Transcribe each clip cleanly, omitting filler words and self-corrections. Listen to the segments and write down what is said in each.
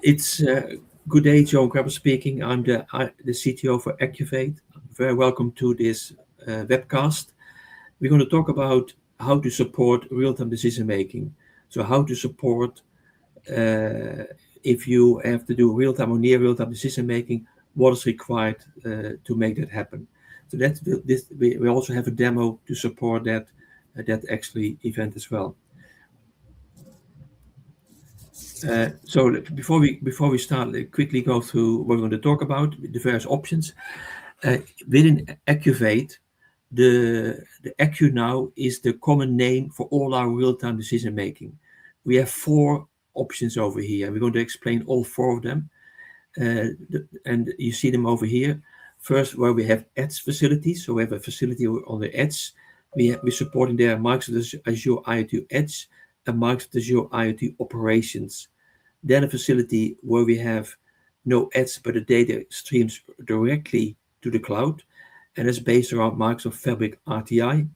It's good day, Joe Grabber speaking. I'm the CTO for Acuvate. Very welcome to this webcast. We're going to talk about how to support real-time decision making. So how to support if you have to do real-time or near real-time decision making, what is required to make that happen. So that's this. We also have a demo to support that actually event as well. So before we start, quickly go through what we're going to talk about, the various options. Within Acuvate, the AcuNow is the common name for all our real-time decision making. We have 4 options over here. We're going to explain all 4 of them, and you see them over here. First, where we have edge facilities. So we have a facility on the edge. We're supporting there Microsoft Azure IoT Edge and Microsoft Azure IoT Operations. Then a facility where we have no edge, but the data streams directly to the cloud, and it's based around Microsoft Fabric RTI.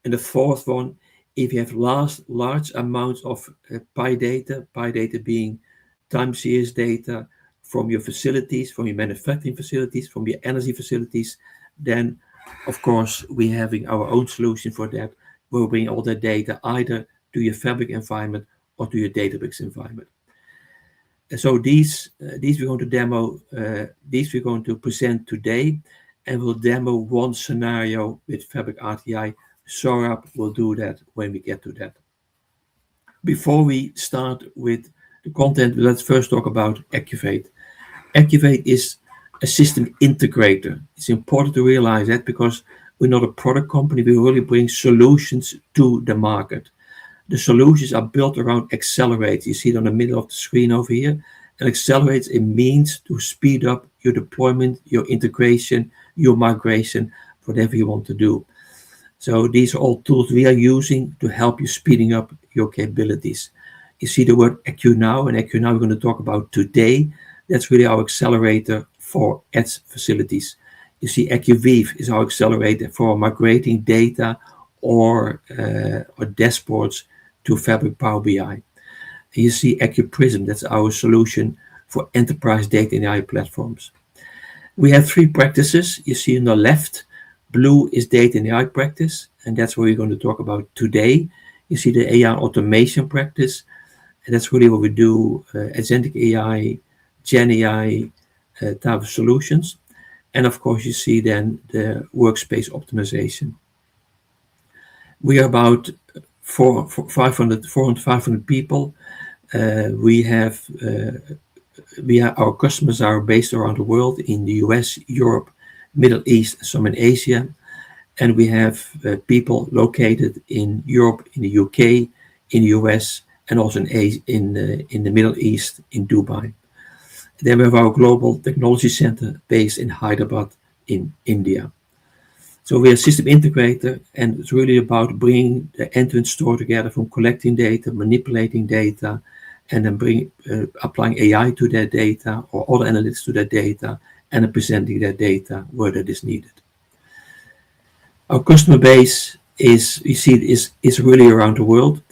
And the 4th one, if you have large amounts of PI data being time series data from your facilities, from your manufacturing facilities, from your energy facilities, then of course we're having our own solution for that. We'll bring all that data either to your Fabric environment or to your Databricks environment. So these we're going to demo, these we're going to present today, and we'll demo one scenario with Fabric RTI. Saurabh will do that when we get to that. Before we start with the content, let's first talk about Acuvate. Acuvate is a system integrator. It's important to realize that because we're not a product company, we really bring solutions to the market. The solutions are built around accelerators. You see it on the middle of the screen over here. And accelerators, it means to speed up your deployment, your integration, your migration, whatever you want to do. So these are all tools we are using to help you speeding up your capabilities. You see the word AcuNow, and AcuNow we're going to talk about today. That's really our accelerator for edge facilities. You see Acuvate is our accelerator for migrating data or dashboards to Fabric Power BI. You see AcuPrism, that's our solution for enterprise data and AI platforms. We have 3 practices. You see on the left, blue is data and AI practice, and that's what we're going to talk about today. You see the AI automation practice, and that's really what we do, agentic AI, Gen AI type of solutions. And of course, you see then the workspace optimization. We are about 400-500 people. Our customers are based around the world in the US, Europe, Middle East, some in Asia, and we have people located in Europe, in the UK, in the US, and also in the Middle East, in Dubai. Then we have our global technology center based in Hyderabad, in India. So we are a system integrator, and it's really about bringing the end-to-end store together, from collecting data, manipulating data, and then applying AI to that data or other analytics to that data, and then presenting that data where that is needed. Our customer base is really around the world.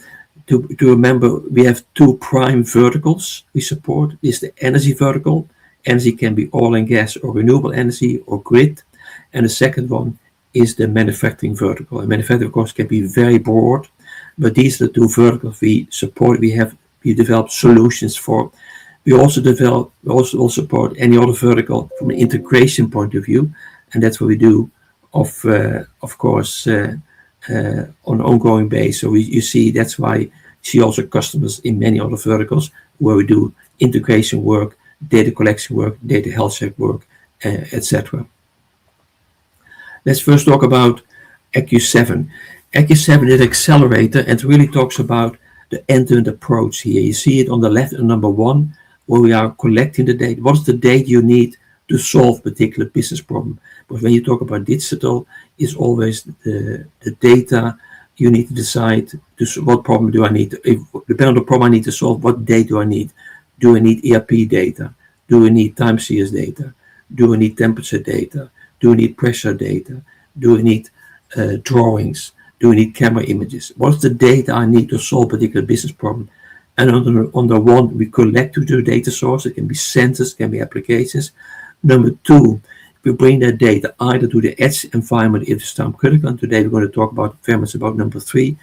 To remember, we have 2 prime verticals we support. Is the energy vertical. Energy can be oil and gas or renewable energy or grid. And the second one is the manufacturing vertical. And manufacturing, of course, can be very broad, but these are the 2 verticals we support. We develop solutions for. We also support any other vertical from an integration point of view, and that's what we do, of course, on an ongoing basis. So you see, that's why you see also customers in many other verticals where we do integration work, data collection work, data health check work, etc. Let's first talk about Acu7. Acu7 is an accelerator, and it really talks about the end-to-end approach here. You see it on the left, number 1, where we are collecting the data. What is the data you need to solve a particular business problem? But when you talk about digital, it's always the data you need to decide what problem do I need. Depending on the problem I need to solve, what data do I need? Do I need ERP data? Do I need time series data? Do I need temperature data? Do I need pressure data? Do I need drawings? Do I need camera images? What's the data I need to solve a particular business problem? And on the one, we collect to the data source. It can be sensors, can be applications. Number two, we bring that data either to the edge environment if it's time critical. And today we're going to talk very much about number three,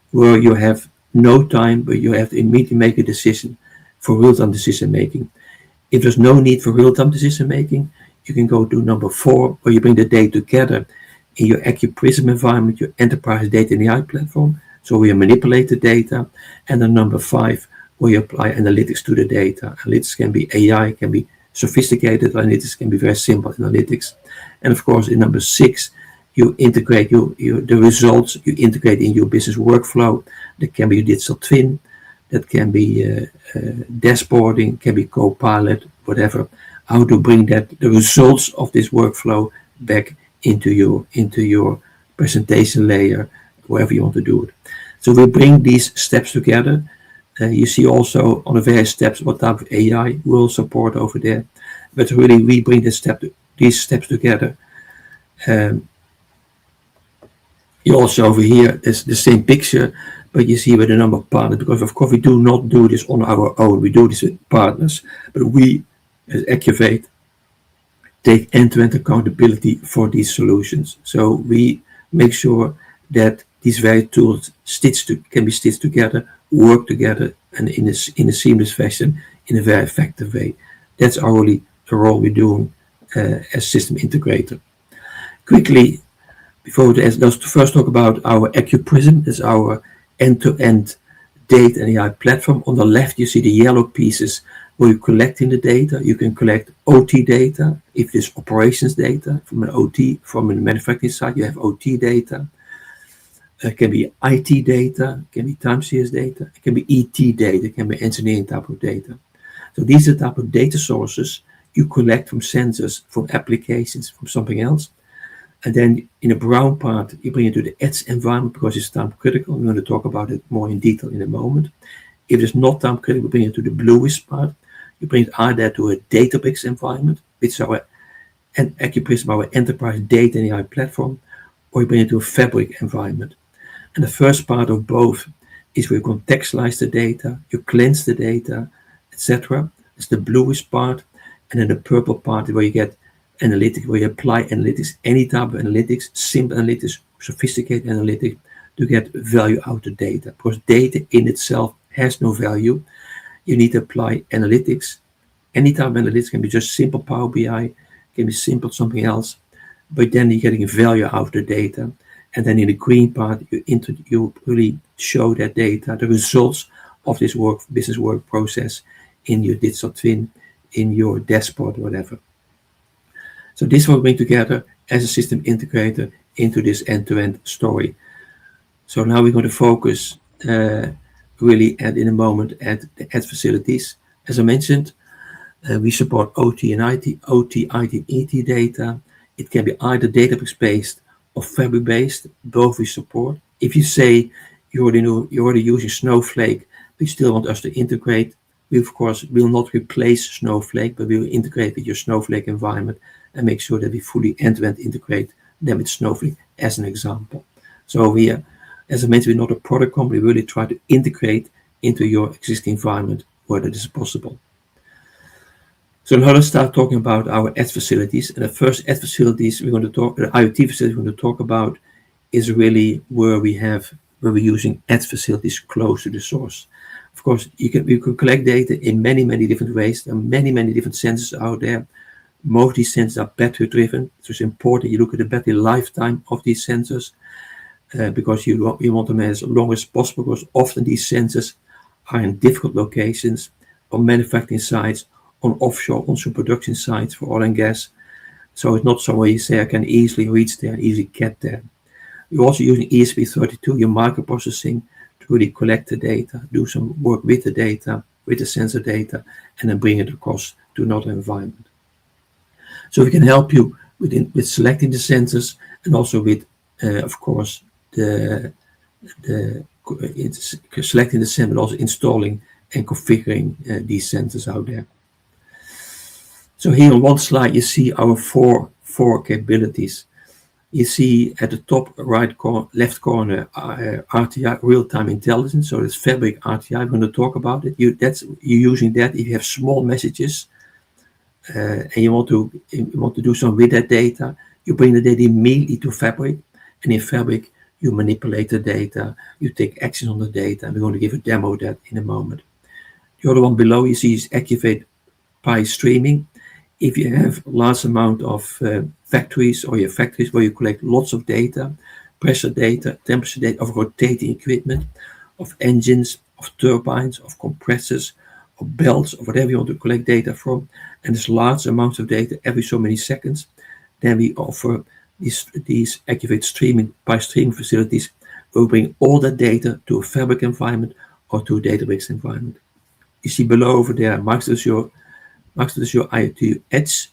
where you have no time, but you have to immediately make a decision for real-time decision making. If there's no need for real-time decision making, you can go to number four, where you bring the data together in your AcuPrism environment, your enterprise data and AI platform. So we manipulate the data. And then number five, where you apply analytics to the data. Analytics can be AI, can be sophisticated analytics, can be very simple analytics. And of course, in number six, you integrate the results, you integrate in your business workflow. That can be your digital twin, that can be dashboarding, can be Copilot, whatever. How to bring the results of this workflow back into your presentation layer, wherever you want to do it. So we bring these steps together. You see also on the various steps what type of AI will support over there. But really, we bring these steps together. You also over here, there's the same picture, but you see with the number of partners, because of course we do not do this on our own. We do this with partners, but we, as Acuvate, take end-to-end accountability for these solutions. So we make sure that these various tools can be stitched together, work together, and in a seamless fashion, in a very effective way. That's the role we're doing as system integrator. Quickly, before let's first talk about our AcuPrism. That's our end-to-end data and AI platform. On the left, you see the yellow pieces where you're collecting the data. You can collect OT data. If there's operations data from a manufacturing side, you have OT data. It can be IT data, it can be time series data, it can be ET data, it can be engineering type of data. So these are the type of data sources you collect from sensors, from applications, from something else. And then in the brown part, you bring it to the edge environment because it's time critical. I'm going to talk about it more in detail in a moment. If it's not time critical, we bring it to the bluish part. You bring it either to a Databricks environment, which is our AcuPrism, our enterprise data and AI platform, or you bring it to a Fabric environment. And the first part of both is where you contextualize the data, you cleanse the data, etc. It's the bluish part. And then the purple part is where you get analytics, where you apply analytics, any type of analytics, simple analytics, sophisticated analytics, to get value out of data. Because data in itself has no value. You need to apply analytics. Any type of analytics can be just simple Power BI, can be simple something else, but then you're getting value out of the data. And then in the green part, you really show that data, the results of this business work process in your digital twin, in your dashboard, whatever. So this will bring together as a system integrator into this end-to-end story. So now we're going to focus really in a moment at the edge facilities. As I mentioned, we support OT and IT, IT, and ET data. It can be either Databricks-based or Fabric-based, both we support. If you say you're already using Snowflake, but you still want us to integrate, we of course will not replace Snowflake, but we will integrate with your Snowflake environment and make sure that we fully end-to-end integrate them with Snowflake as an example. So we, as I mentioned, we're not a product company, we really try to integrate into your existing environment where that is possible. So now let's start talking about our edge facilities. And the first edge facilities the IoT facility we're going to talk about is really where we're using edge facilities close to the source. Of course, you can collect data in many, many different ways. There are many, many different sensors out there. Most of these sensors are battery driven. So it's important you look at the battery lifetime of these sensors because you want them as long as possible, because often these sensors are in difficult locations, on manufacturing sites, on offshore, onshore production sites for oil and gas. So it's not somewhere you say I can easily reach there and easily get there. You're also using ESP32, your microprocessing, to really collect the data, do some work with the data, with the sensor data, and then bring it across to another environment. So we can help you with selecting the sensors and also with, of course, selecting the sensor, but also installing and configuring these sensors out there. So here on one slide, you see our four capabilities. You see at the top left corner RTI, real-time intelligence. So it's Fabric RTI. I'm going to talk about it. You're using that if you have small messages and you want to do something with that data. You bring the data immediately to Fabric, and in Fabric you manipulate the data. You take action on the data. And we're going to give a demo of that in a moment. The other one below you see is Acuvate PI streaming. If you have large amount of factories or your factories where you collect lots of data, pressure data, temperature data of rotating equipment, of engines, of turbines, of compressors, of belts, or whatever you want to collect data from, and there's large amounts of data every so many seconds, then we offer these Acuvate streaming PI streaming facilities. We'll bring all that data to a Fabric environment or to a Databricks environment. You see below over there, Microsoft Azure IoT Edge.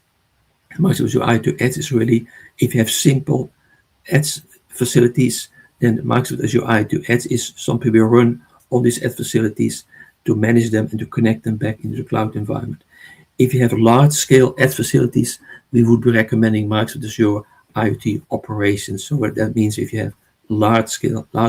Microsoft Azure IoT Edge is really, if you have simple edge facilities, then Microsoft Azure IoT Edge is something we run on these edge facilities to manage them and to connect them back into the cloud environment. If you have large-scale edge facilities, we would be recommending Microsoft Azure IoT operations. So what that means, if you have large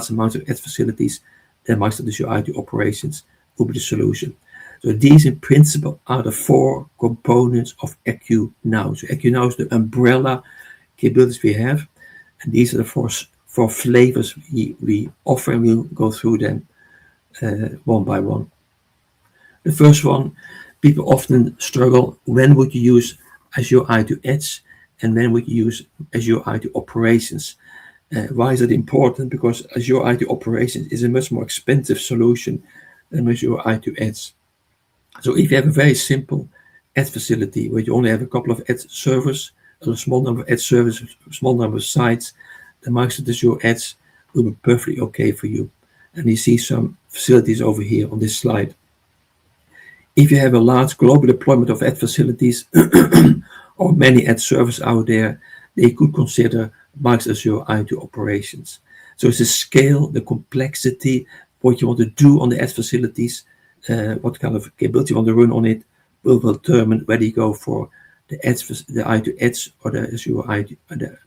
amounts of edge facilities, then Microsoft Azure IoT operations will be the solution. So these, in principle, are the 4 components of AcuNow. So AcuNow is the umbrella capabilities we have, and these are the four flavors we offer, and we'll go through them one by one. The first one, people often struggle: when would you use Azure IoT Edge, and when would you use Azure IoT Operations? Why is it important? Because Azure IoT Operations is a much more expensive solution than Azure IoT Edge. So if you have a very simple edge facility where you only have a couple of edge servers, a small number of edge servers, a small number of sites, the Microsoft Azure Edge will be perfectly okay for you. And you see some facilities over here on this slide. If you have a large global deployment of edge facilities or many edge servers out there, they could consider Microsoft Azure IoT Operations. So it's the scale, the complexity, what you want to do on the edge facilities, what kind of capability you want to run on it, will determine whether you go for the IoT Edge or the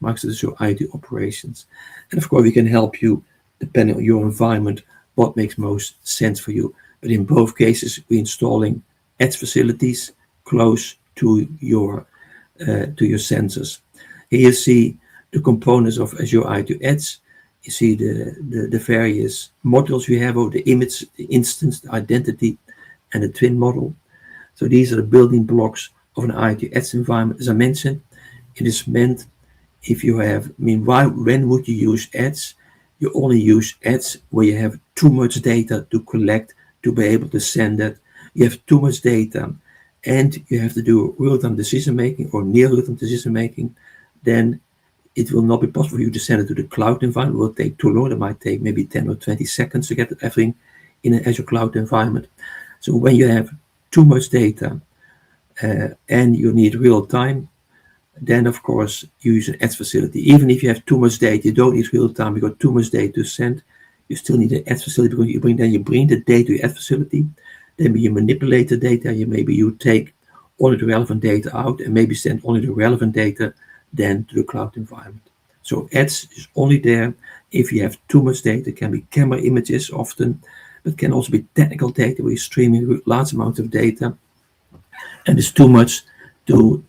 Microsoft Azure IoT Operations. And of course, we can help you depending on your environment, what makes most sense for you. But in both cases, we're installing edge facilities close to your sensors. Here you see the components of Azure IoT Edge. You see the various modules we have, or the image, the instance, the identity, and the twin model. So these are the building blocks of an IoT Edge environment. As I mentioned, it is meant if you have, when would you use Edge? You only use Edge where you have too much data to collect to be able to send that. You have too much data and you have to do real-time decision making or near real-time decision making, then it will not be possible for you to send it to the cloud environment. It will take too long. It might take maybe 10 or 20 seconds to get everything in an Azure cloud environment. So when you have too much data and you need real time, then of course you use an edge facility. Even if you have too much data, you don't need real time, you got too much data to send, you still need an edge facility, because you bring the data to your edge facility, then you manipulate the data, maybe you take only the relevant data out and maybe send only the relevant data then to the cloud environment. So Edge is only there if you have too much data. It can be camera images often, but can also be technical data where you're streaming large amounts of data, and it's too much to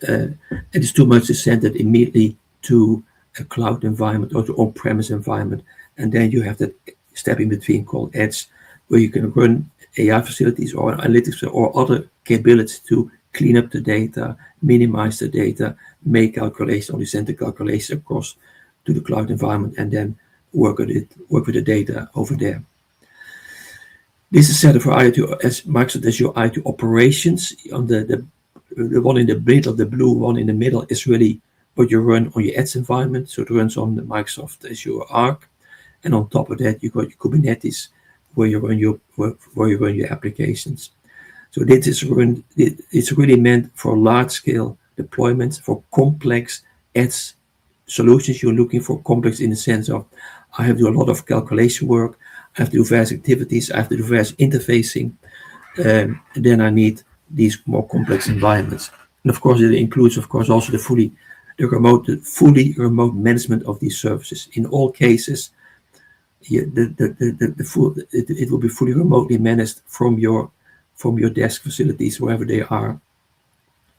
send it immediately to a cloud environment or to on-premise environment, and then you have that step in between called Edge, where you can run AI facilities or analytics or other capabilities to clean up the data, minimize the data, make calculations, or send the calculations across to the cloud environment, and then work with the data over there. This is set up for IoT as Microsoft Azure IoT Operations. On the one in the middle, the blue one in the middle, is really what you run on your Edge environment. So it runs on the Microsoft Azure Arc, and on top of that, you got your Kubernetes, where you run your applications. So it's really meant for large-scale deployments, for complex edge solutions. You're looking for complex in the sense of, I have to do a lot of calculation work, I have to do various activities, I have to do various interfacing, and then I need these more complex environments. And of course, it includes, also the fully the fully remote management of these services. In all cases, it will be fully remotely managed from your desk facilities, wherever they are,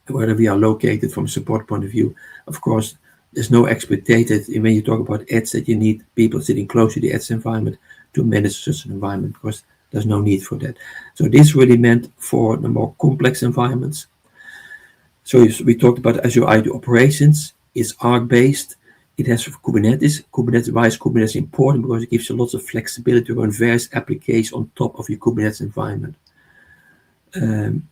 wherever we are located from a support point of view. Of course, there's no expected when you talk about edge that you need people sitting close to the edge environment to manage such an environment, because there's no need for that. So this really meant for the more complex environments. So we talked about Azure IoT operations. It's Arc-based. It has Kubernetes. Why is Kubernetes important? Because it gives you lots of flexibility to run various applications on top of your Kubernetes environment. And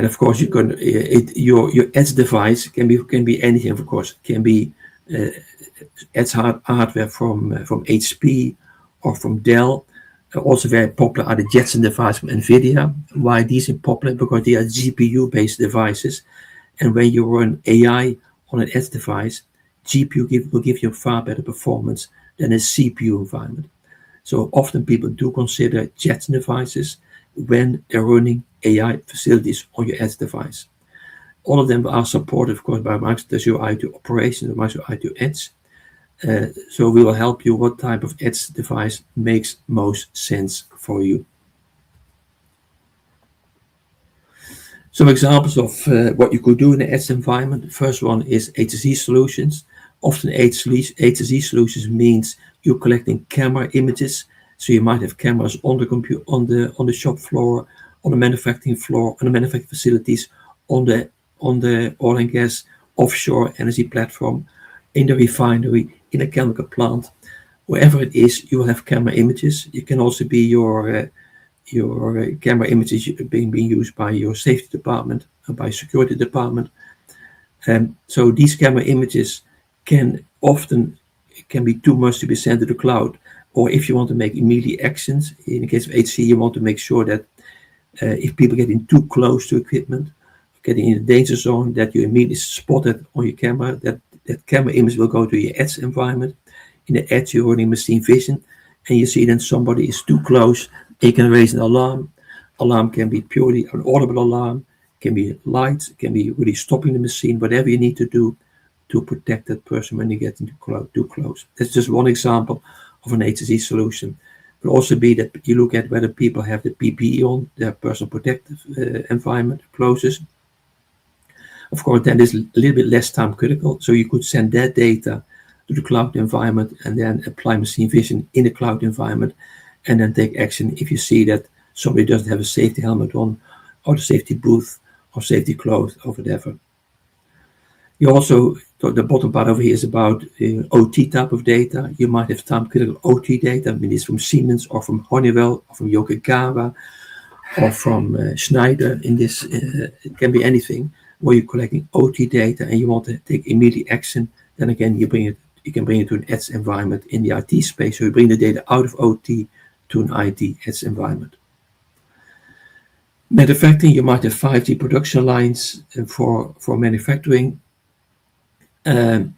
of course, you can your edge device can be anything. Of course, it can be edge hardware from HP or from Dell. Also very popular are the Jetson devices from NVIDIA. Why these are popular? Because they are GPU-based devices, and when you run AI on an edge device, GPU will give you far better performance than a CPU environment. So often people do consider Jetson devices when they're running AI facilities on your edge device. All of them are supported, of course, by Microsoft Azure IoT Operations and Microsoft IoT Edge. So we will help you what type of edge device makes most sense for you. Some examples of what you could do in the edge environment. The first one is A-to-Z solutions. Often A-to-Z solutions means you're collecting camera images. So you might have cameras on the computer, on the shop floor, on the manufacturing floor, on the manufacturing facilities, on the oil and gas offshore energy platform, in the refinery, in a chemical plant, wherever it is, you will have camera images. It can also be your camera images being used by your safety department or by security department. So these camera images can be too much to be sent to the cloud. Or if you want to make immediate actions, in the case of HC, you want to make sure that if people getting too close to equipment, getting in the danger zone, that you immediately spot it on your camera, that camera image will go to your edge environment. In the edge, you're running machine vision, and you see then somebody is too close, you can raise an alarm. Alarm can be purely an audible alarm, can be lights, can be really stopping the machine, whatever you need to do to protect that person when you get too close. That's just one example of an A-to-Z solution. It could also be that you look at whether people have the PPE on, their personal protective environment closest. Of course, then it's a little bit less time critical, so you could send that data to the cloud environment and then apply machine vision in the cloud environment and then take action if you see that somebody doesn't have a safety helmet on, or the safety booth, or safety clothes, or whatever. You also, the bottom part over here is about OT type of data. You might have time critical OT data, I mean, it's from Siemens or from Honeywell or from Yokogawa or from Schneider. In this, it can be anything where you're collecting OT data and you want to take immediate action. Then again, you can bring it to an edge environment in the IT space. So you bring the data out of OT to an IT edge environment. Manufacturing, you might have 5G production lines for manufacturing. And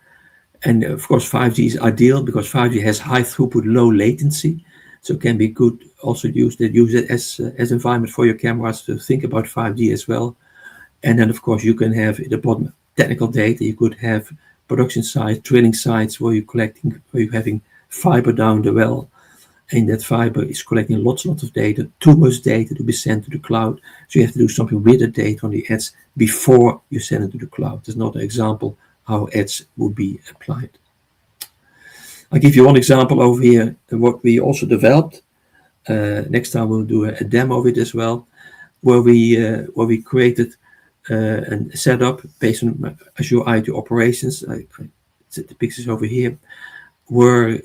of course, 5G is ideal because 5G has high throughput, low latency. So it can be good also use it as environment for your cameras to think about 5G as well. And then, of course, you can have at the bottom technical data. You could have production sites, drilling sites where you're having fiber down the well. And that fiber is collecting lots of data, too much data to be sent to the cloud. So you have to do something with the data on the edge before you send it to the cloud. There's another example how edge would be applied. I'll give you one example over here, what we also developed. Next time we'll do a demo of it as well, where we created a setup based on Azure IoT operations. I set the pictures over here. Where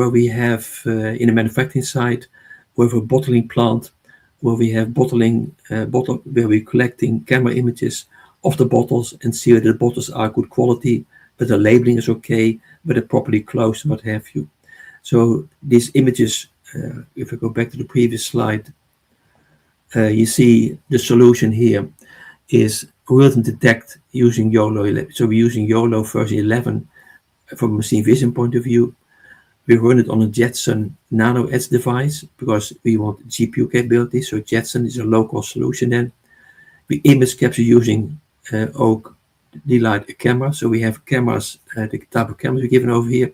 we have in a manufacturing site, we have a bottling plant, where we have where we're collecting camera images of the bottles and see whether the bottles are good quality, but the labeling is okay, but they're properly closed and what have you. So these images, if I go back to the previous slide, you see the solution here is real-time detect using YOLO 11. So we're using YOLO version 11 from a machine vision point of view. We run it on a Jetson Nano Edge device because we want GPU capability. So Jetson is a local solution then. We image capture using delight a camera. So we have cameras, the type of cameras we're given over here.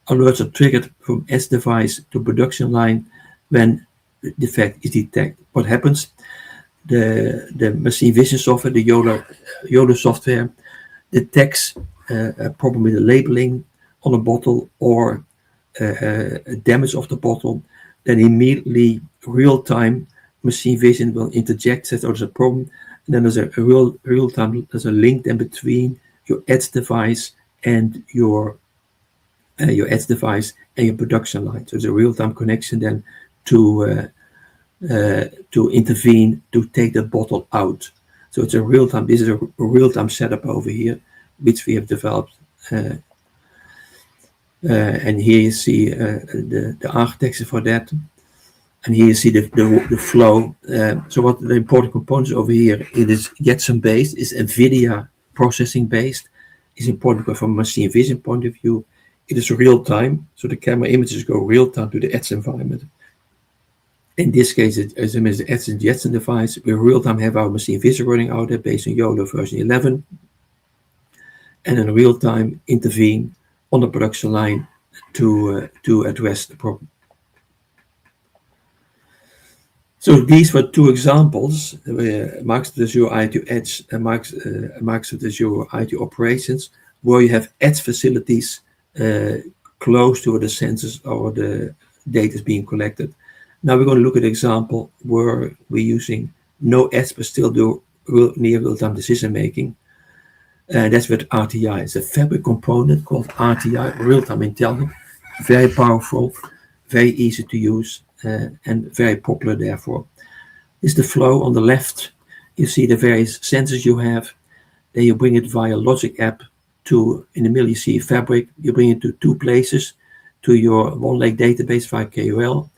Alerts are triggered from edge device to production line when the defect is detected. What happens? The machine vision software, the 𝐲𝐬 software, detects a problem with the labeling on a bottle or damage of the bottle. Then immediately, real-time machine vision will interject, says, oh, there's a problem. And then there's a real-time, there's a link then between your edge device and your edge device and your production line. So there's a real-time connection then to intervene to take the bottle out. So it's a real-time. This is a real-time setup over here, which we have developed. And here you see the architecture for that. And here you see the flow. So what the important components over here, it is Jetson based, is NVIDIA processing based. It's important because from a machine vision point of view, it is real time. So the camera images go real time to the edge environment. In this case, as the edge and Jetson device, we real time have our machine vision running out there based on 𝐲𝐬 version 11. And in real time intervene on the production line to address the problem. So these were two examples, Microsoft Azure IoT Edge and Microsoft Azure IoT Operations, where you have edge facilities close to where the sensors or the data is being collected. Now we're going to look at an example where we're using no edge but still do near real-time decision making. That's with RTI. It's a fabric component called RTI, real-time intelligence, very powerful, very easy to use, and very popular therefore. This is the flow on the left. You see the various sensors you have. Then you bring it via Logic app to, in the middle you see fabric. You bring it to two places, to your OneLake database via KOL,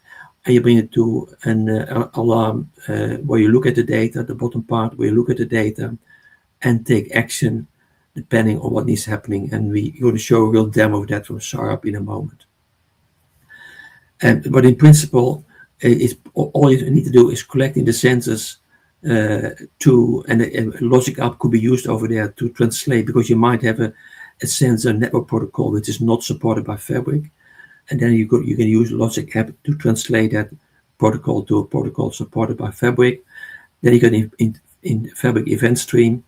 and you bring it to an alarm where you look at the data, the bottom part where you look at the data and take action depending on what needs happening. And we're going to show a real demo of that from SARAP in a moment. But in principle, all you need to do is collecting the sensors and a Logic app could be used over there to translate, because you might have a sensor network protocol which is not supported by Fabric, and then you can use Logic app to translate that protocol to a protocol supported by Fabric. Then you get in Fabric event stream,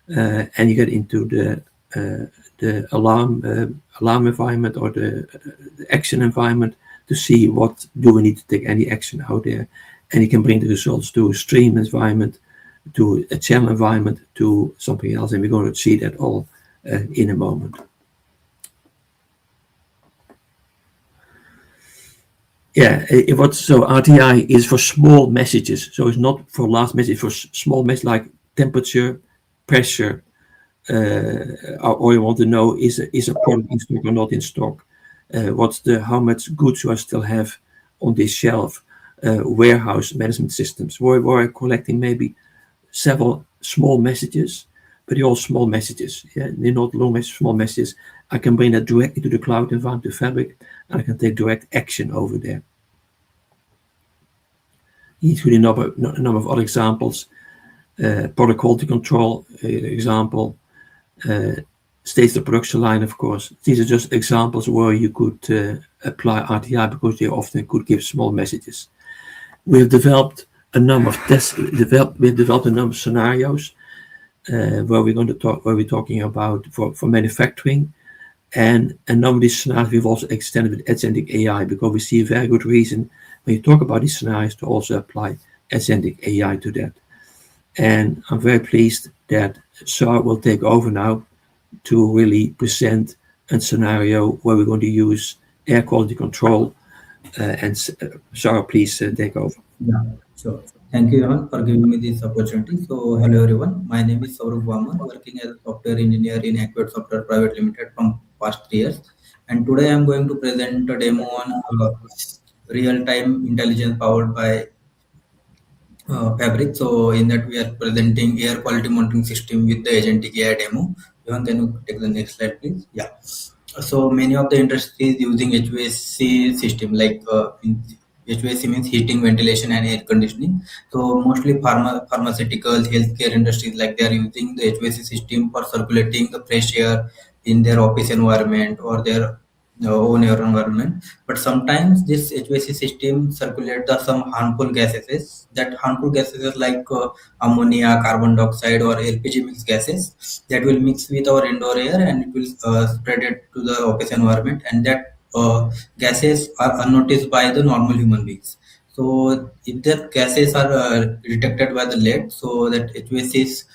and you get into the alarm environment or the action environment to see what do we need to take any action out there. And you can bring the results to a stream environment, to a channel environment, to something else. And we're going to see that all in a moment. Yeah, so RTI is for small messages. So it's not for last message, for small messages like temperature, pressure, or you want to know is a product in stock or not in stock. How much goods do I still have on this shelf? Warehouse management systems where I'm collecting maybe several small messages, but they're all small messages. Yeah, they're not long messages, small messages. I can bring that directly to the cloud environment, to Fabric, and I can take direct action over there. Here's a number of other examples. Product quality control example. States the production line, of course. These are just examples where you could apply RTI because they often could give small messages. We have developed a number of tests. We have developed a number of scenarios where we're talking about for manufacturing, and a number of these scenarios we've also extended with agentic AI, because we see a very good reason when you talk about these scenarios to also apply agentic AI to that. And I'm very pleased that SAR will take over now to really present a scenario where we're going to use air quality control. And Sarah, please take over. Yeah, sure. Thank you, Yaman, for giving me this opportunity. So, hello everyone. My name is Saurabh Vaman, working as a software engineer in Acuvate Software Private Limited from past 3 years. And today I'm going to present a demo on real-time intelligence powered by Fabric. So, in that we are presenting air quality monitoring system with the agentic AI demo. Yaman, can you take the next slide, please? Yeah. So many of the industries using HVAC system like HVAC means heating, ventilation, and air conditioning. So mostly pharmaceutical, healthcare industries, like they are using the HVAC system for circulating the fresh air in their office environment or their own air environment. But sometimes this HVAC system circulate the some harmful gases. That harmful gases are like ammonia, carbon dioxide, or LPG mixed gases that will mix with our indoor air and it will spread it to the office environment, and that gases are unnoticed by the normal human beings. So if the gases are detected by the lead, so that HVAC's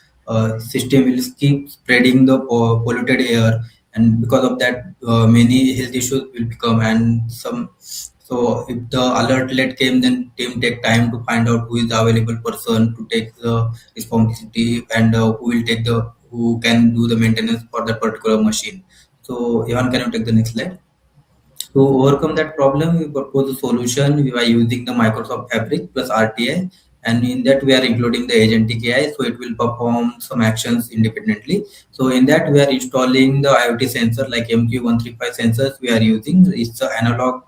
system will keep spreading the polluted air, and because of that, many health issues will become. And some, so if the alert lead came, then team take time to find out who is the available person to take the responsibility, and who can do the maintenance for that particular machine. So Ivan, can you take the next slide? To overcome that problem, we propose a solution by using the Microsoft Fabric plus RTI, and in that we are including the agentic AI, so it will perform some actions independently. So in that we are installing the IoT sensor like MQ135 sensors we are using. It's an analog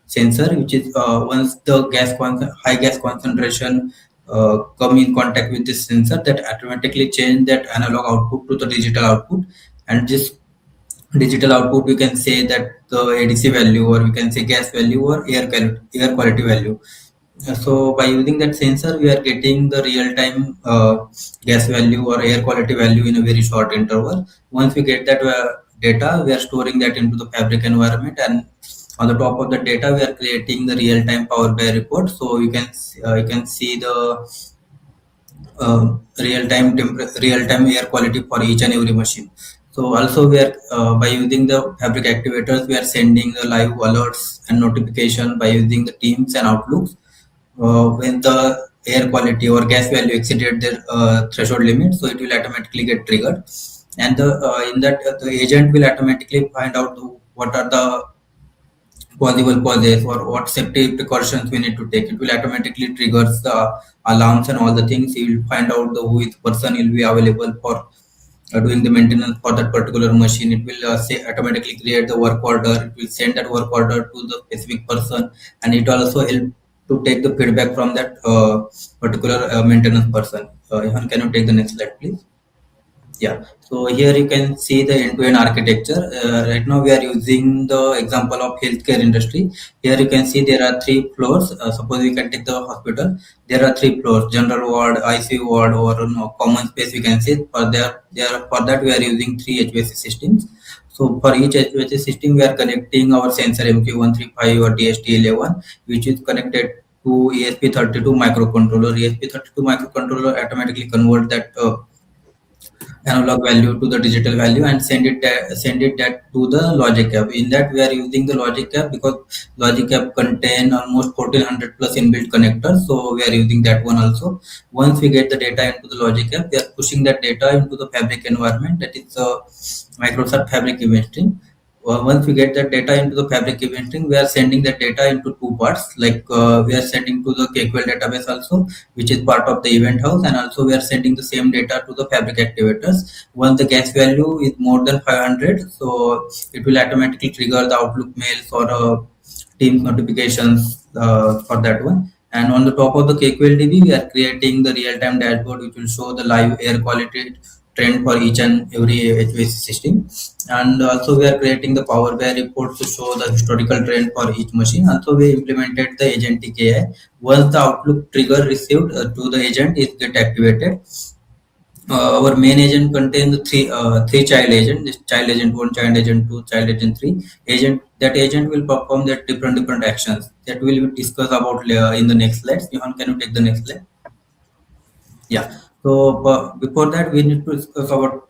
sensor which is once the high gas concentration come in contact with this sensor, that automatically change that analog output to the digital output, and this digital output we can say that the ADC value, or we can say gas value, or air quality value. So by using that sensor we are getting the real time gas value or air quality value in a very short interval. Once we get that data, we are storing that into the Fabric environment, and on the top of the data we are creating the real time Power BI report. So you can see the real time air quality for each and every machine. So also we are by using the Fabric activators, we are sending the live alerts and notification by using the Teams and Outlooks when the air quality or gas value exceeded their threshold limit, so it will automatically get triggered, and in that the agent will automatically find out what are the possible causes or what safety precautions we need to take. It will automatically triggers the alarms and all the things. You will find out the who is person will be available for doing the maintenance for that particular machine. It will say automatically create the work order. It will send that work order to the specific person, and it will also help to take the feedback from that particular maintenance person. Johan, can you take the next slide, please? Yeah, so here you can see the end-to-end architecture. Right now we are using the example of healthcare industry. Here you can see there are 3 floors. Suppose we can take the hospital. There are 3 floors: general ward, ICU ward, or common space. We can say for that we are using 3 HVAC systems. So for each HVAC system, we are connecting our sensor MQ135 or DST11, which is connected to ESP32 microcontroller. ESP32 microcontroller automatically convert that analog value to the digital value and send it that to the logic app. In that we are using the logic app because logic app contain almost 1400 plus inbuilt connectors, so we are using that one also. Once we get the data into the logic app, we are pushing that data into the Fabric environment, that is Microsoft Fabric event stream. Once we get that data into the Fabric event string, we are sending that data into 2 parts. Like we are sending to the 𝐾QL database also, which is part of the event house, and also we are sending the same data to the Fabric activators. Once the gas value is more than 500, so it will automatically trigger the Outlook mails or Teams notifications for that one. And on the top of the 𝐾QL DB, we are creating the real-time dashboard, which will show the live air quality trend for each and every HVAC system. And also we are creating the Power BI report to show the historical trend for each machine. Also we implemented the agentic AI. Once the Outlook trigger received to the agent is get activated, our main agent contains three child agent. This child agent 1, child agent 2, child agent 3. That agent will perform that different actions that we will discuss about in the next slides. Johan, can you take the next slide? Yeah. So before that we need to discuss about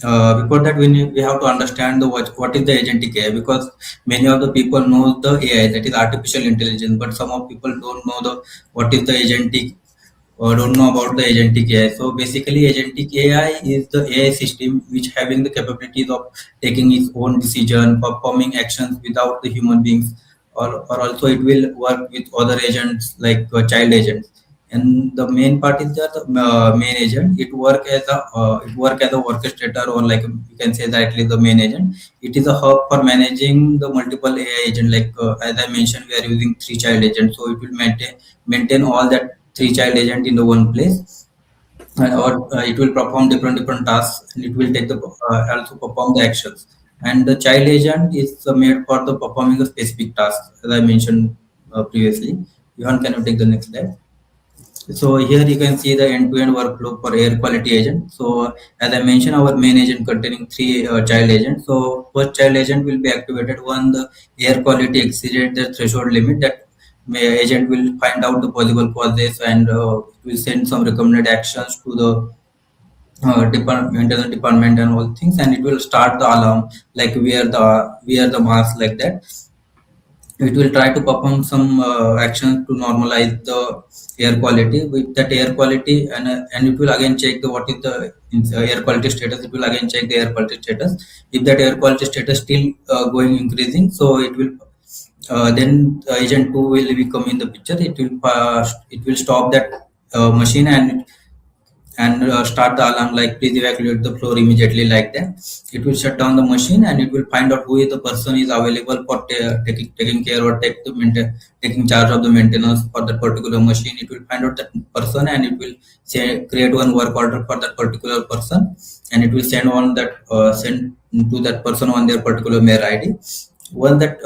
we have to understand what is the agentic AI, because many of the people know the AI, that is artificial intelligence, but some of people don't know what is the agentic, or don't know about the agentic AI. So basically agentic AI is the AI system which having the capabilities of taking its own decision, performing actions without the human beings, or also it will work with other agents like child agents. And the main part is that main agent. It work as a orchestrator, or like you can say directly the main agent. It is a hub for managing the multiple AI agent. Like as I mentioned, we are using three child agents, so it will maintain all that three child agent in the one place, or it will perform different tasks, and it will take the also perform the actions. And the child agent is made for the performing a specific task, as I mentioned previously. Johan, can you take the next slide? So here you can see the end-to-end workflow for air quality agent. So as I mentioned, our main agent containing three child agents. So first child agent will be activated when the air quality exceeded the threshold limit. That agent will find out the possible causes, and will send some recommended actions to the department and all things, and it will start the alarm, like wear the mask, like that. It will try to perform some actions to normalize the air quality. With that air quality, and it will again check the what is the air quality status. It will again check the air quality status. If that air quality status still going increasing, so it will then agent 2 will be come in the picture. It will stop that machine, and start the alarm, like please evacuate the floor immediately, like that. It will shut down the machine, and it will find out who is the person is available for taking care, or taking charge of the maintenance for that particular machine. It will find out that person, and it will create one work order for that particular person, and it will send to that person on their particular mail ID. Once that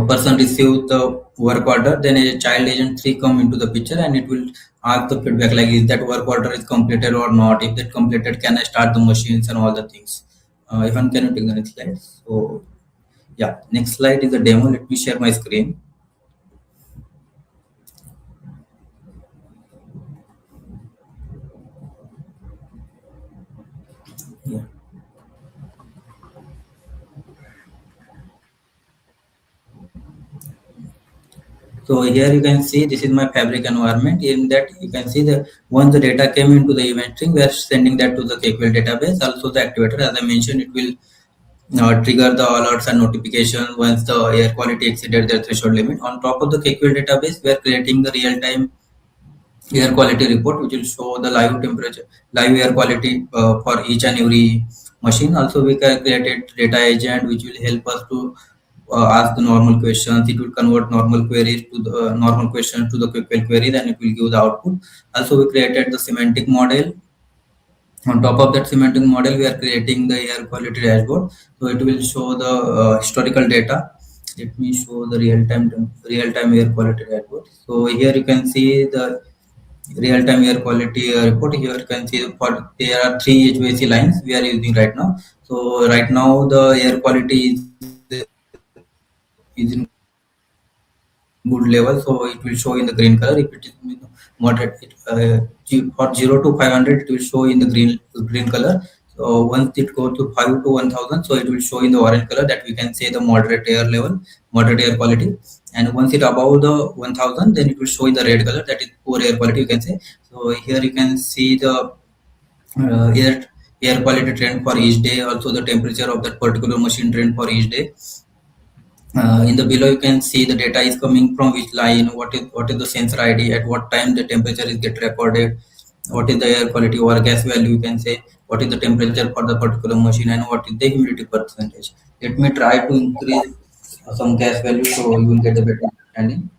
person receive the work order, then a child agent 3 come into the picture, and it will ask the feedback, like is that work order is completed or not. If that completed, can I start the machines and all the things. Ivan, can you take the next slide? So yeah, next slide is a demo. Let me share my screen. Yeah. So here you can see this is my fabric environment. In that you can see that once the data came into the event string, we are sending that to the 𝐾QL database. Also the activator, as I mentioned, it will trigger the alerts and notifications once the air quality exceeded their threshold limit. On top of the 𝐾QL database, we are creating the real-time air quality report, which will show the live temperature, live air quality for each and every machine. Also, we can create data agent, which will help us to ask the normal questions. It will convert normal queries to the normal questions to the quick queries, and it will give the output. Also, we created the semantic model. On top of that semantic model, we are creating the air quality dashboard. So it will show the historical data. Let me show the real-time air quality dashboard. So here you can see the real-time air quality report. Here you can see there are three HVAC lines we are using right now. So right now the air quality is in good level, so it will show in the green color. If it is moderate, for 0 to 500, it will show in the green color. So once it goes to 5 to 1000, so it will show in the orange color, that we can say the moderate air level, moderate air quality. And once it above the 1000, then it will show in the red color, that is poor air quality, you can say. So here you can see the air quality trend for each day, also the temperature of that particular machine trend for each day. In the below you can see the data is coming from which line, what is the sensor ID, at what time the temperature is get recorded, what is the air quality or gas value, you can say what is the temperature for the particular machine, and what is the humidity percentage. Let me try to increase some gas value, so you will get a better understanding.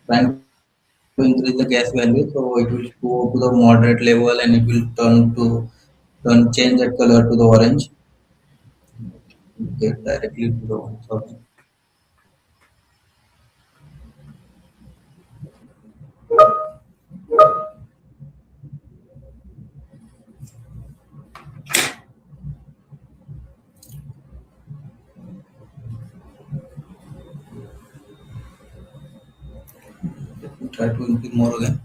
Trying to increase the gas value, so it will go to the moderate level, and it will change that color to the orange. Get directly to the orange. Sorry. Try to increase more again.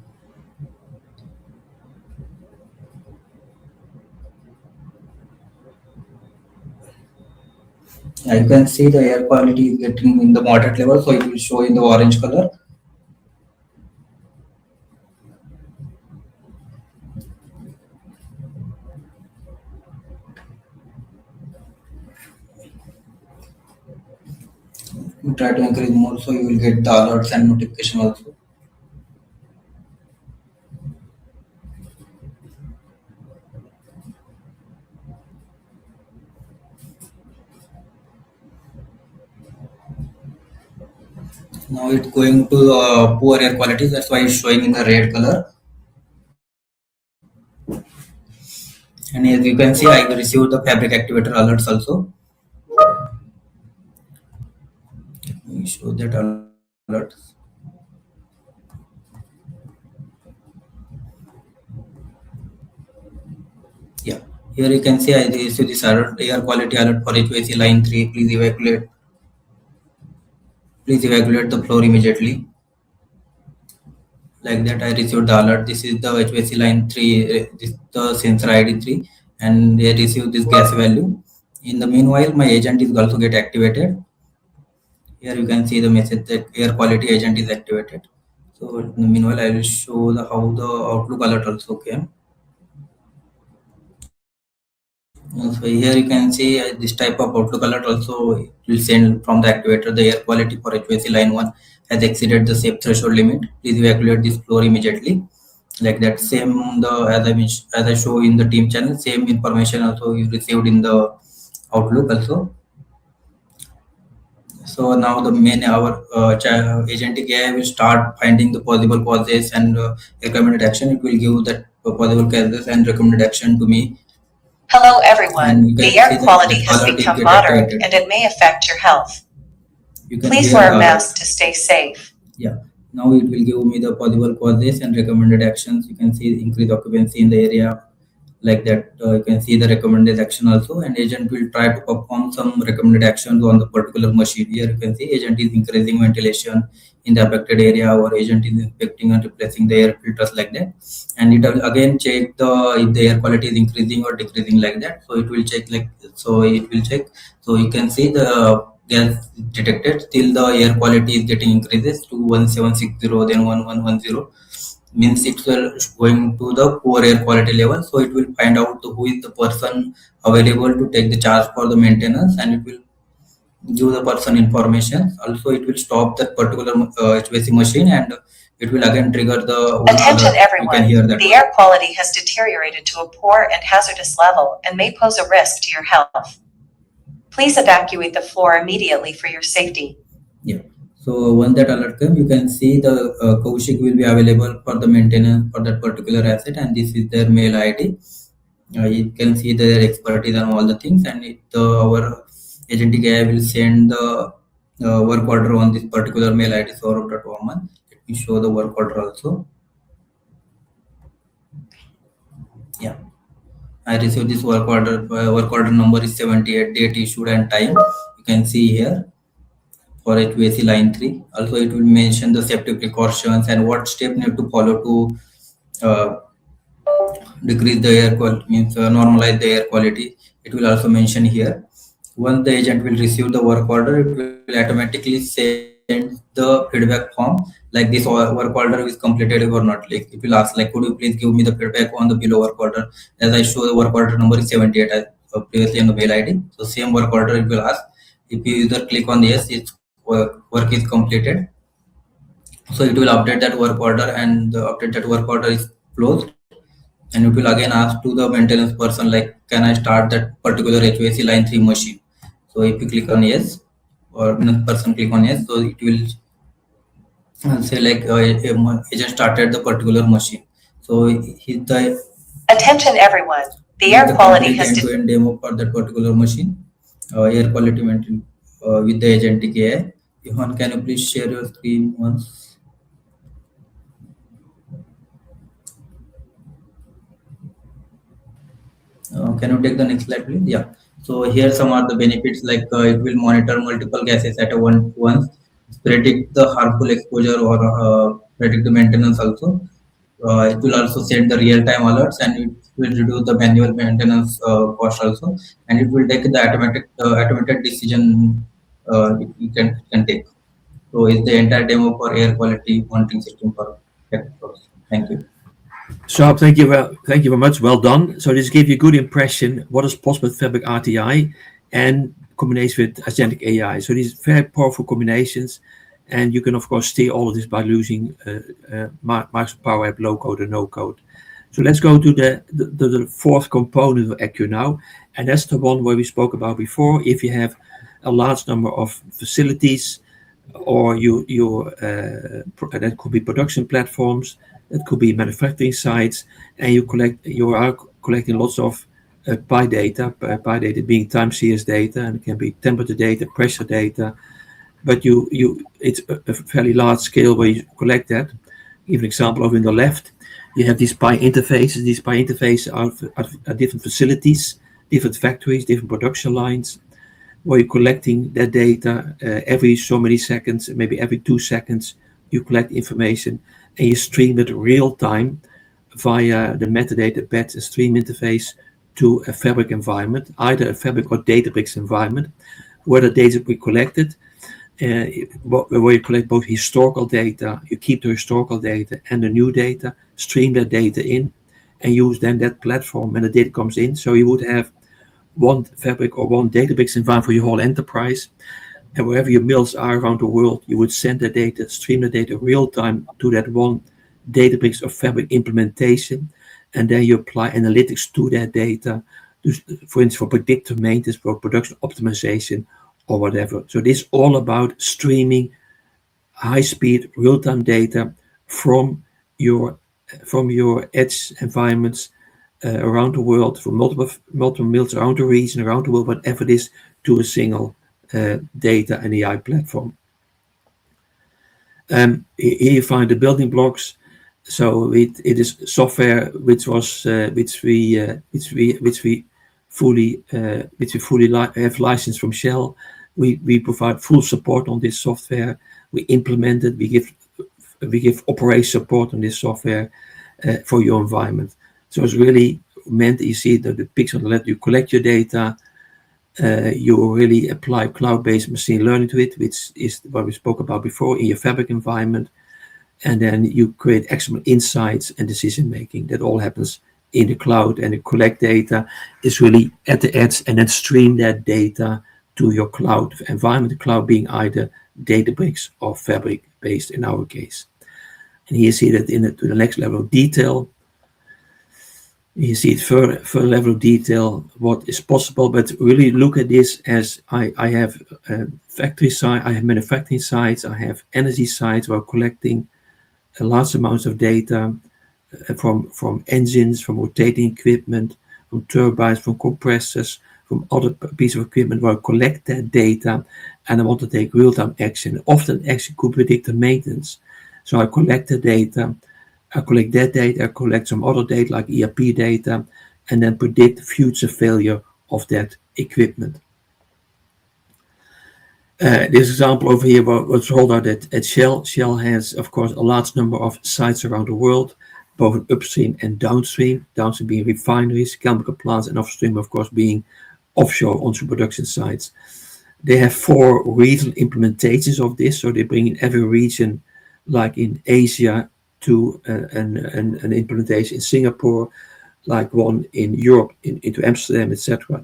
I can see the air quality is getting in the moderate level, so it will show in the orange color. try to increase more, so you will get the alerts and notification also. Now it's going to poor air quality, that's why it's showing in the red color. And as you can see, I received the fabric activator alerts also. Let me show that alerts. Yeah, here you can see I received this alert, air quality alert for HVAC line 3. Please evacuate the floor immediately. Like that, I received the alert. This is the HVAC line 3, this is the sensor ID 3, and I received this gas value. In the meanwhile, my agent is also get activated. Here you can see the message that air quality agent is activated. So in the meanwhile, I will show how the Outlook alert also came. So here you can see this type of Outlook alert also will send from the activator. The air quality for HVAC line 1 has exceeded the safe threshold limit. Please evacuate this floor immediately. Like that, same as I show in the team channel, same information also is received in the Outlook also. So now the main agentic AI will start finding the possible causes and recommended action. It will give that possible causes and recommended action to me. Hello everyone, the air quality has become moderate and it may affect your health. Please wear a mask to stay safe. Yeah, now it will give me the possible causes and recommended actions. You can see increased occupancy in the area. Like that, you can see the recommended action also, and agent will try to perform some recommended actions on the particular machine. Here you can see agent is increasing ventilation in the affected area, or agent is inspecting and replacing the air filters, like that. And it will again check if the air quality is increasing or decreasing, like that. So it will check so you can see the gas detected till the air quality is getting increases to 1760, then 1110. Means it's going to the poor air quality level. So it will find out who is the person available to take the charge for the maintenance, and it will give the person information. Also, it will stop that particular HVAC machine, and it will again trigger the attention everyone. The air quality has deteriorated to a poor and hazardous level and may pose a risk to your health. Please evacuate the floor immediately for your safety. Yeah. So once that alert comes, you can see the 𝐾𝐞𝐬𝐬 will be available for the maintenance for that particular asset, and this is their mail ID. You can see their expertise on all the things, and our agentic AI will send the work order on this particular mail ID, Saurabh.Vaman. Let me show the work order also. Yeah, I received this work order. Work order number is 78, date issued and time. You can see here. For HVAC line 3. Also, it will mention the safety precautions and what step need to follow to decrease the air quality, means normalize the air quality. It will also mention here. Once the agent will receive the work order, it will automatically send the feedback form, like this work order is completed or not. Like it will ask, like, could you please give me the feedback on the below work order? As I show, the work order number is 78 previously on the mail ID. So same work order it will ask. If you either click on yes, it's work is completed. So it will update that work order, and update that work order is closed, and it will again ask to the maintenance person, like, can I start that particular HVAC line 3 machine? So if you click on yes, or maintenance person click on yes, so it will say like agent started the particular machine. So the attention everyone, the air quality has end-to-end demo for that particular machine, air quality maintenance with the agentic AI. Johan, can you please share your screen once? Can you take the next slide, please? Yeah. So here some are the benefits, like it will monitor multiple gases at once, predict the harmful exposure, or predict the maintenance also. It will also send the real-time alerts, and it will reduce the manual maintenance cost also, and it will take the automated decision it can take. So it's the entire demo for air quality monitoring system for technology. Thank you. Saurabh, thank you very much. Well done. So this gave you a good impression what is possible with Fabric RTI and combination with agentic AI. So these very powerful combinations, and you can of course steer all of this by using Microsoft Power App low code and no code. So let's go to the fourth component of AcuNow, and that's the one where we spoke about before. If you have a large number of facilities, or that could be production platforms, that could be manufacturing sites, and you are collecting lots of PI data being time series data, and it can be temperature data, pressure data, but it's a fairly large scale where you collect that. Give an example over in the left. You have these PI interfaces. These PI interfaces are different facilities, different factories, different production lines, where you're collecting that data every so many seconds, maybe every 2 seconds, you collect information and you stream it real time via the metadata batch and stream interface to a Fabric environment, either a Fabric or Databricks environment, where the data we collected, where you collect both historical data, you keep the historical data and the new data, stream that data in, and use then that platform when the data comes in. So you would have one Fabric or one Databricks environment for your whole enterprise, and wherever your mills are around the world, you would send the data, stream the data real time to that one Databricks or Fabric implementation, and then you apply analytics to that data, for instance, for predictive maintenance, for production optimization, or whatever. So this is all about streaming high-speed, real-time data from your edge environments around the world, from multiple mills around the region, around the world, whatever it is, to a single data and AI platform. Here you find the building blocks. So it is software which we fully have licensed from Shell. We provide full support on this software. We implement it. We give operation support on this software for your environment. So it's really meant, you see the picture on the left, you collect your data, you really apply cloud-based machine learning to it, which is what we spoke about before in your Fabric environment. And then you create excellent insights and decision making. That all happens in the cloud, and the collect data is really at the edge, and then stream that data to your cloud environment, the cloud being either Databricks or Fabric based in our case. And here you see that to the next level of detail. You see it further level of detail, what is possible, but really look at this as I have factory site, I have manufacturing sites, I have energy sites where I'm collecting large amounts of data from engines, from rotating equipment, from turbines, from compressors, from other pieces of equipment where I collect that data and I want to take real-time action. Often actually could predict the maintenance. So I collect the data, I collect that data, I collect some other data like ERP data, and then predict future failure of that equipment. This example over here was rolled out at Shell. Shell has, of course, a large number of sites around the world, both upstream and downstream. Downstream being refineries, chemical plants, and upstream, of course, being offshore onshore production sites. They have 4 regional implementations of this, so they bring in every region, like in Asia, to an implementation in Singapore, like one in Europe, into Amsterdam, etc.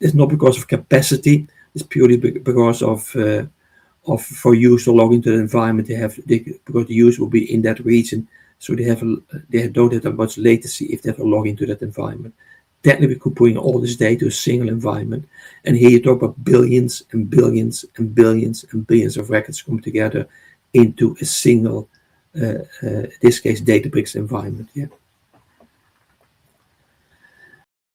It's not because of capacity. It's purely because of for use to log into the environment. Because the user will be in that region, so they don't have that much latency if they have to log into that environment. Technically, we could bring all this data to a single environment, and here you talk about billions and billions and billions and billions of records come together into a single, in this case, Databricks environment. Yeah.